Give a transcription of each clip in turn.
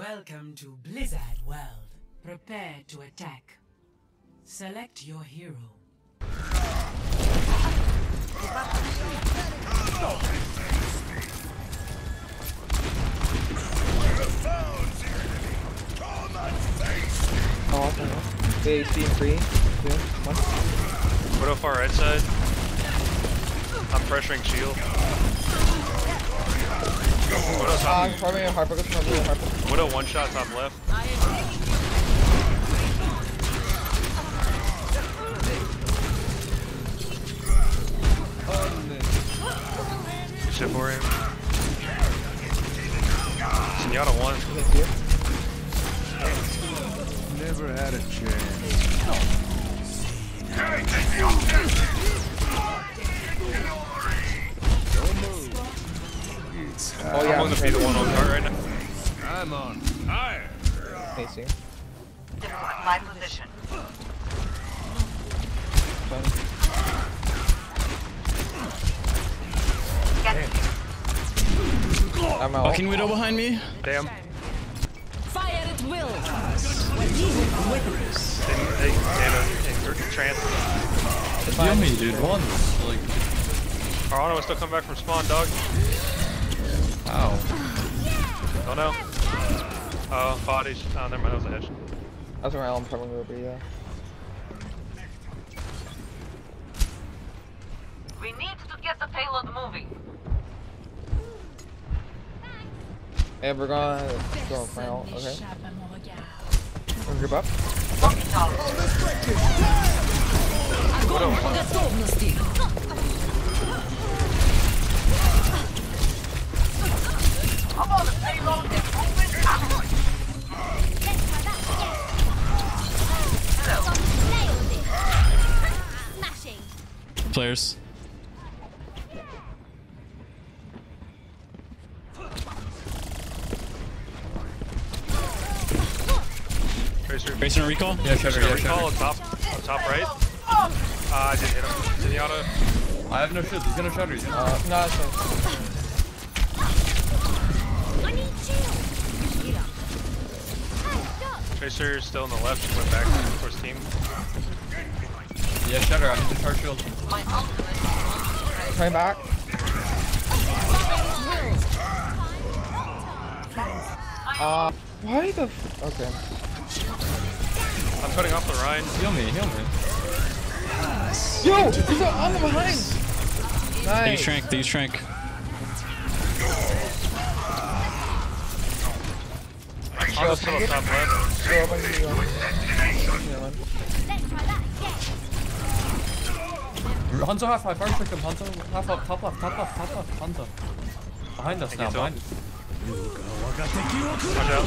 Welcome to Blizzard World. Prepare to attack. Select your hero. Okay, see 3, 2, 1. Widow far right side. I'm pressuring shield. Widow top. Widow one shot top left. Good shit for him. Zenyatta one. Never had a chance. Oh yeah, I'm going to be the one on cart right now. I'm on fire. Facing. My position. I'm out. Fucking Widow behind me. Damn. Fire at will. They trance. Heal me, dude. Once. Like. Arano is still coming back from spawn, dog. Ow. Oh no. Oh, bodies. Oh, never mind. That was a hitch. That's where I'm probably over, yeah. We need to get the payload moving. Hey, we're gonna go final, okay? We'll group up. Players. Tracer and recall? Yeah, Shutter, yeah, recall on top right. I didn't hit him. Zenyatta. I have no shield. He's gonna shutter. He's gonna. No, it's fine. Tracer's still on the left. She went back towards team. Yeah, shutter. I need to charge shield. Turn back. Why the f okay. I'm cutting off the Rhine. Heal me. Heal me. Yo! He's on the behind! Nice. These shrank. I'm still up top left. Go up and Hanzo half high. Fire trick him. Hanzo half up. Top left. Hanzo. Behind us now. Behind us. Watch out.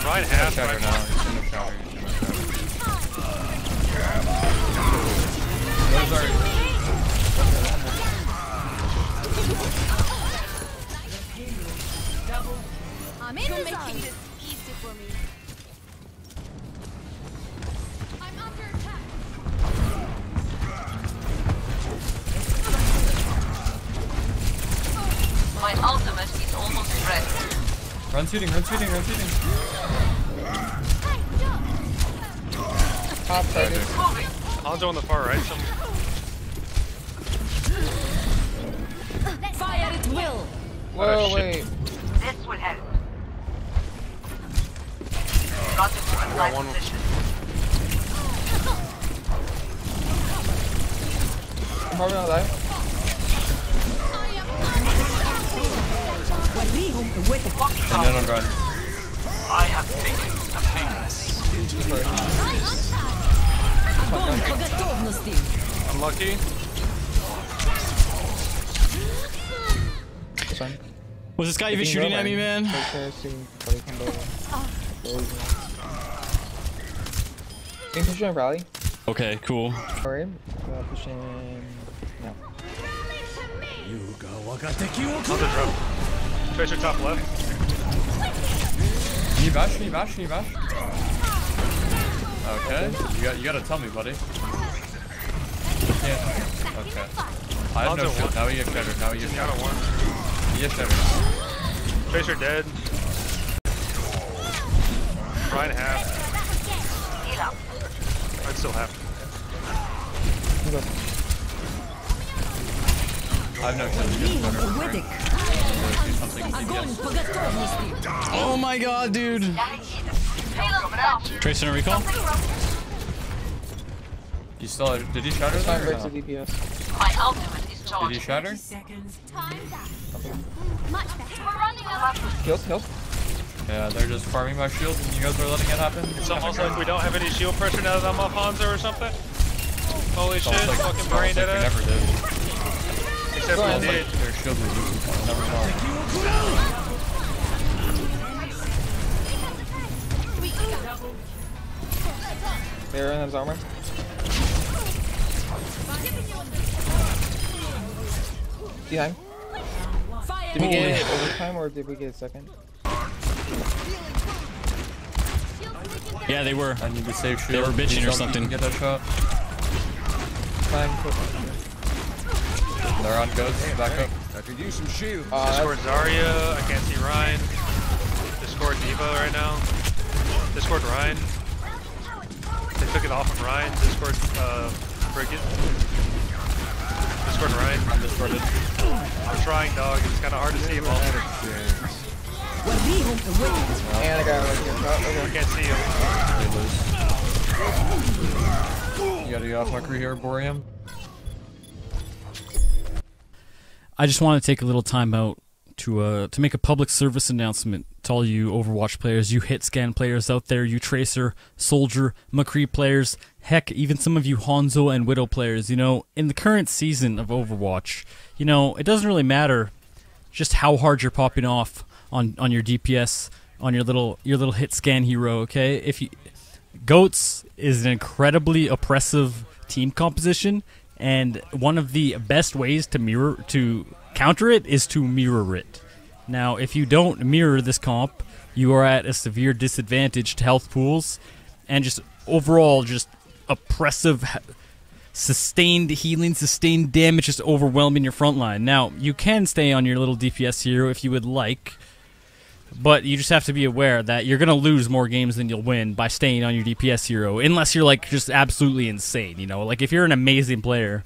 Rhine half. Shatter now. He's gonna shatter. I'm in the making this easy for me. I'm under attack. My ultimate is almost ready. Run shooting. top 30. Hanzo on the far right. Fire at will. Whoa, wait. This will help. Got to a nice one. position. I'm probably gonna die. And then I'm run. I have taken the pain. Unlucky. It's fine. Was this guy even shooting at me, man? Can push in rally? Okay, cool. Sorry. Pushing. No. Hanzo drop. Tracer top left. Can you bash? Okay. You gotta tell me, buddy. Yeah. Okay. I have no Hanzo shield. one. Now we get shattered. Now we get Zenyatta shattered. one. We get shattered. Tracer dead. Ryan half. Heal up. Ryan still half. I have no shield. Oh my god, dude. Payload out. Tracer and recall. You still did he shatter Time that or breaks the no? DPS. My ultimate is Did he charged. shatter? Seconds. Time's up. Much better. We're running out. Kills, kills. Yeah, they're just farming my shield and you guys are letting it happen. It's almost like we don't have any shield pressure now that I'm off Hanzo or something. Holy It's shit, almost like, fucking it's brain almost like dead we ass. never did. Except we It's did. like their shield was losing. Never mind. Mirror has armor. Behind. Did we get overtime or did we get a second? Yeah, they were. I need to save shield. They were bitching or Please don't something. Get that shot. Time. They're on ghosts. Back up. I could use some shield. Discord Zarya, I can't see Ryan. Discord Diva right now. Discord Ryan. They took it off of Ryan. Discord Frigate. Discord Ryan. I'm discorded. I'm trying, dog. It's kind of hard to see him all. And I got I can't see him. They lose. You gotta get off my crew here, Borium. I just want to take a little time out to make a public service announcement to all you Overwatch players, you hit scan players out there, you Tracer, Soldier, McCree players, heck, even some of you Hanzo and Widow players. You know, in the current season of Overwatch, you know, it doesn't really matter just how hard you're popping off on your DPS, on your little hit scan hero. Okay, if you Goats is an incredibly oppressive team composition. And one of the best ways to counter it is to mirror it. Now, if you don't mirror this comp, you are at a severe disadvantage to health pools and just overall just oppressive, sustained healing, sustained damage, just overwhelming your front line. Now, you can stay on your little DPS hero if you would like, but you just have to be aware that you're going to lose more games than you'll win by staying on your DPS hero, unless you're like just absolutely insane, you know? Like if you're an amazing player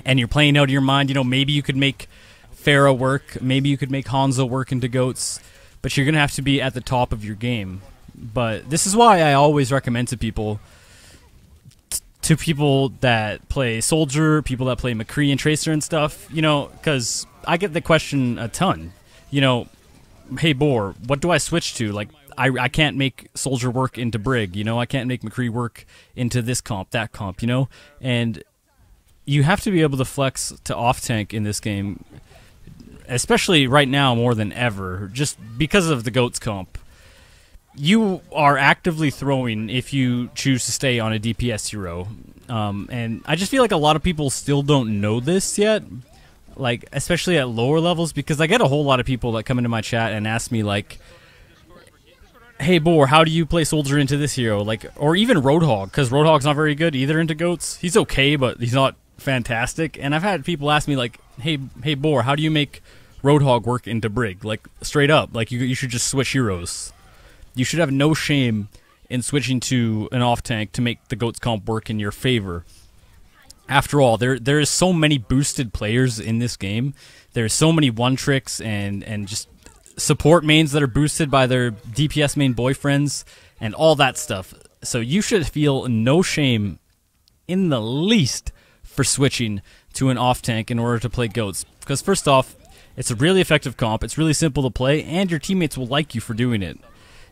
and you're playing out of your mind, you know, maybe you could make Pharah work, maybe you could make Hanzo work into Goats, but you're going to have to be at the top of your game. But this is why I always recommend to people that play Soldier, people that play McCree and Tracer and stuff, you know, because I get the question a ton, you know, hey Bor, what do I switch to? Like, I can't make Soldier work into Brig, you know, I can't make McCree work into this comp, that comp, you know, and you have to be able to flex to off-tank in this game, especially right now more than ever, just because of the Goats comp. You are actively throwing if you choose to stay on a DPS hero, and I just feel like a lot of people still don't know this yet. Like, especially at lower levels, because I get a whole lot of people that come into my chat and ask me, like, hey, Bor, how do you play Soldier into this hero? Like, or even Roadhog, because Roadhog's not very good either into Goats. He's okay, but he's not fantastic. And I've had people ask me, like, hey, Bor, how do you make Roadhog work into Brig? Like, straight up, like, you should just switch heroes. You should have no shame in switching to an off-tank to make the Goats comp work in your favor. After all, there is so many boosted players in this game. There's so many one-tricks and just support mains that are boosted by their DPS main boyfriends and all that stuff. So you should feel no shame in the least for switching to an off-tank in order to play Goats. Because first off, it's a really effective comp, it's really simple to play, and your teammates will like you for doing it.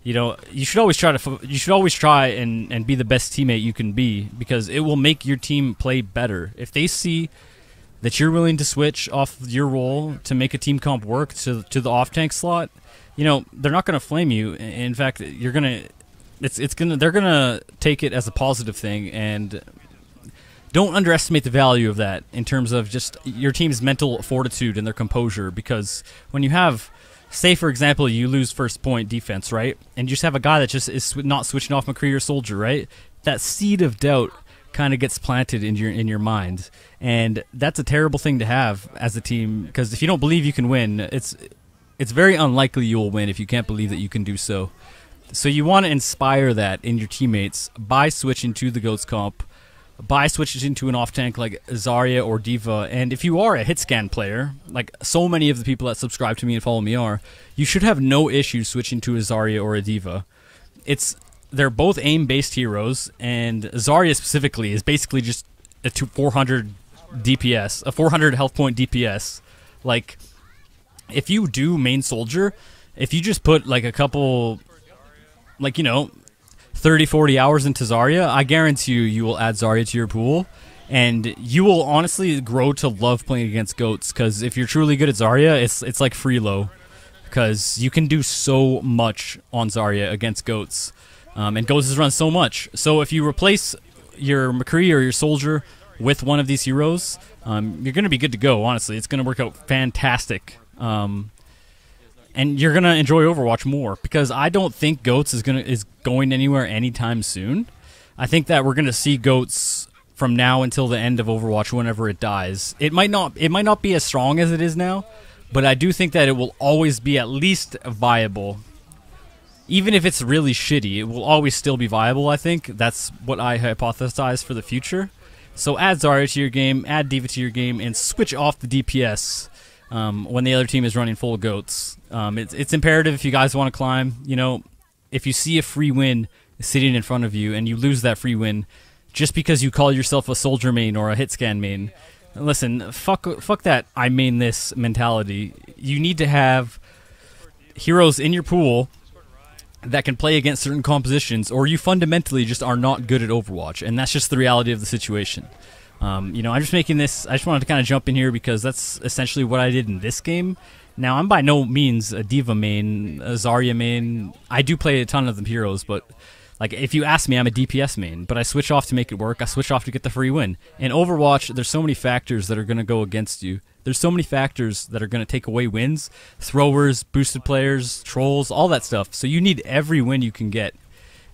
You know, you should always try and be the best teammate you can be, because it will make your team play better. If they see that you're willing to switch off your role to make a team comp work to the off tank slot, you know, they're not going to flame you. In fact, they're going to take it as a positive thing, and don't underestimate the value of that in terms of just your team's mental fortitude and their composure, because when you have, say, for example, you lose first point defense, right? And you just have a guy that just is not switching off McCree or Soldier, right? That seed of doubt kind of gets planted in your mind, and that's a terrible thing to have as a team, because if you don't believe you can win, it's very unlikely you will win if you can't believe that you can do so. So you want to inspire that in your teammates by switching to the GOATS comp, by switching into an off-tank like Zarya or D.Va, and if you are a hit-scan player, like so many of the people that subscribe to me and follow me are, you should have no issue switching to a Zarya or a D.Va. They're both aim-based heroes, and Zarya specifically is basically just a 400 DPS, a 400 health point DPS. Like, if you do main soldier, if you just put like a couple, like, you know, 30-40 hours into Zarya, I guarantee you will add Zarya to your pool, and you will honestly grow to love playing against GOATs, because if you're truly good at Zarya, it's like Freelo, because you can do so much on Zarya against GOATs. And GOATs has run so much. So if you replace your McCree or your Soldier with one of these heroes, you're going to be good to go, honestly. It's going to work out fantastic. And you're going to enjoy Overwatch more, because I don't think GOATs is going anywhere anytime soon. I think that we're going to see GOATs from now until the end of Overwatch whenever it dies. It might not be as strong as it is now, but I do think that it will always be at least viable. Even if it's really shitty, it will always still be viable, I think. That's what I hypothesize for the future. So add Zarya to your game, add D.Va to your game, and switch off the DPS when the other team is running full GOATs. It's imperative if you guys want to climb. You know, if you see a free win sitting in front of you and you lose that free win just because you call yourself a soldier main or a hit scan main, listen, fuck that I main this mentality. You need to have heroes in your pool that can play against certain compositions, or you fundamentally just are not good at Overwatch, and that's just the reality of the situation. You know, I'm just making this, I just wanted to kind of jump in here because that's essentially what I did in this game. Now, I'm by no means a D.Va main, a Zarya main. I do play a ton of the heroes, but like, if you ask me, I'm a DPS main, but I switch off to make it work. I switch off to get the free win. In Overwatch, there's so many factors that are going to go against you. There's so many factors that are going to take away wins. Throwers, boosted players, trolls, all that stuff. So you need every win you can get.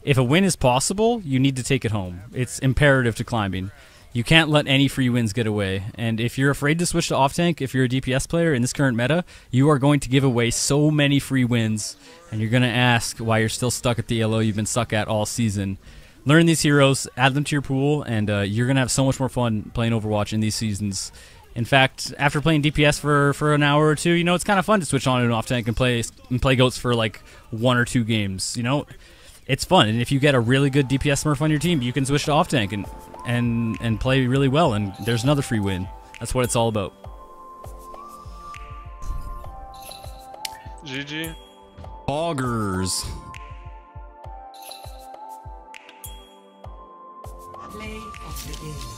If a win is possible, you need to take it home. It's imperative to climbing. You can't let any free wins get away. And if you're afraid to switch to off-tank, if you're a DPS player in this current meta, you are going to give away so many free wins, and you're going to ask why you're still stuck at the ELO you've been stuck at all season. Learn these heroes, add them to your pool, and you're going to have so much more fun playing Overwatch in these seasons. In fact, after playing DPS for an hour or two, you know, it's kind of fun to switch on and off tank and play GOATs for like 1 or 2 games. You know, it's fun, and if you get a really good DPS Smurf on your team, you can switch to off tank and play really well, and there's another free win. That's what it's all about. GG. Augers. Play of the game.